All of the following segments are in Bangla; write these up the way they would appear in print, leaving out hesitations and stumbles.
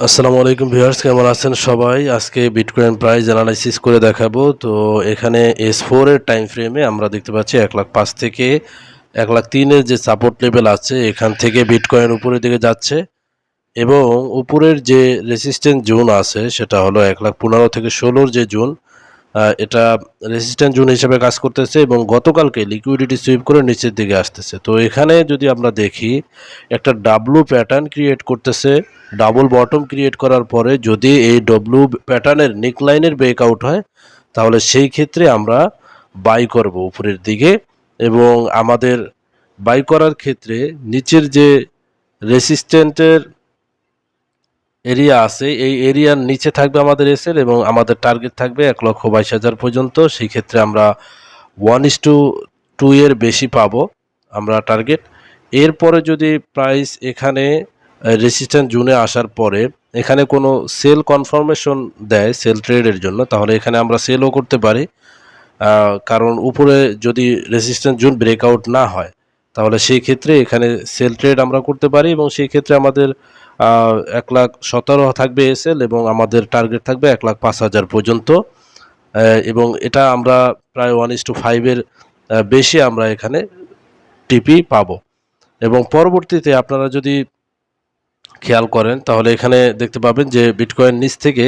আসসালামু আলাইকুম ভিউয়ার্স, কেমন আছেন সবাই? আজকে বিটকয়েন প্রাইস অ্যানালাইসিস করে দেখাবো। তো এখানে S4 এর টাইম ফ্রেমে আমরা দেখতে পাচ্ছি 1,05,000 থেকে 1,03,000 এর যে সাপোর্ট লেভেল আছে এখান থেকে বিটকয়েন উপরের দিকে যাচ্ছে এবং উপরের যে রেসিস্ট্যান্স জোন আছে সেটা হলো 1,15,000 থেকে 16 যে জোন, এটা রেসিস্ট্যান্স জোন হিসেবে কাজ করতেছে এবং গতকালকে লিকুইডিটি সুইপ করে নিচের দিকে আসতেছে। তো এখানে যদি আমরা দেখি একটা ডাব্লু প্যাটার্ন ক্রিয়েট করতেছে, ডাবল বটম ক্রিয়েট করার পরে যদি এই ডব্লু প্যাটার্নের নেকলাইনের ব্রেকআউট হয় তাহলে সেই ক্ষেত্রে আমরা বাই করব উপরের দিকে এবং আমাদের বাই করার ক্ষেত্রে নিচের যে রেসিস্ট্যান্টের এরিয়া আছে এই এরিয়ার নিচে থাকবে আমাদের এসএল এবং আমাদের টার্গেট থাকবে 1,22,000 পর্যন্ত। সেই ক্ষেত্রে আমরা 1:2 এর বেশি পাবো আমরা টার্গেট। এরপরে যদি প্রাইস এখানে রেসিস্ট্যান্স জোনে আসার পরে এখানে কোনো সেল কনফার্মেশন দেয় সেল ট্রেডের জন্য, তাহলে এখানে আমরা সেলও করতে পারি। কারণ উপরে যদি রেসিস্ট্যান্স জোন ব্রেকআউট না হয় তাহলে সেই ক্ষেত্রে এখানে সেল ট্রেড আমরা করতে পারি এবং সেই ক্ষেত্রে আমাদের 1,17,000 থাকবে এসএল এবং আমাদের টার্গেট থাকবে 1,05,000 পর্যন্ত। এবং এটা আমরা প্রায় 1:5 এর বেশি আমরা এখানে টিপি পাবো। এবং পরবর্তীতে আপনারা যদি খেয়াল করেন তাহলে এখানে দেখতে পাবেন যে বিটকয়েন নিচ থেকে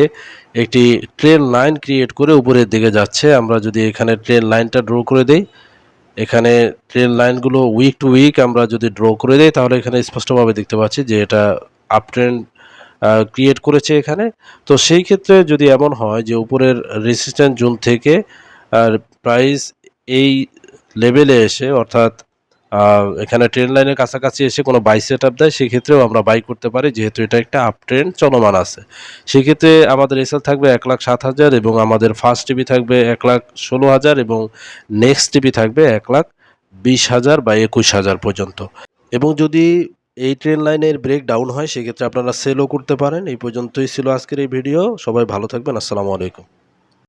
একটি ট্রেন লাইন ক্রিয়েট করে উপরের দিকে যাচ্ছে। আমরা যদি এখানে ট্রেন লাইনটা ড্র করে দেই, এখানে ট্রেন লাইনগুলো উইক টু উইক আমরা যদি ড্র করে দেই তাহলে এখানে স্পষ্টভাবে দেখতে পাচ্ছি যে এটা আপ ট্রেন্ড ক্রিয়েট করেছে এখানে। তো সেই ক্ষেত্রে যদি এমন হয় যে উপরের রেসিস্ট্যান্স জোন থেকে প্রাইস এই লেভেলে এসে অর্থাৎ এখানে ট্রেন লাইনের কাছাকাছি এসে কোনো বাই সেট আপ দেয় সেক্ষেত্রেও আমরা বাই করতে পারি, যেহেতু এটা একটা আপ ট্রেন্ড চলমান আছে। সেক্ষেত্রে আমাদের এসএল থাকবে 1,07,000 এবং আমাদের ফার্স্ট টিপি থাকবে 1,16,000 এবং নেক্সট টিপি থাকবে 1,20,000 বা 21,000 পর্যন্ত। এবং যদি এই ট্রেন লাইনের ব্রেক ডাউন হয় সেক্ষেত্রে আপনারা সেলও করতে পারেন। এই পর্যন্তই ছিল আজকের এই ভিডিও। সবাই ভালো থাকবেন। আসসালামু আলাইকুম।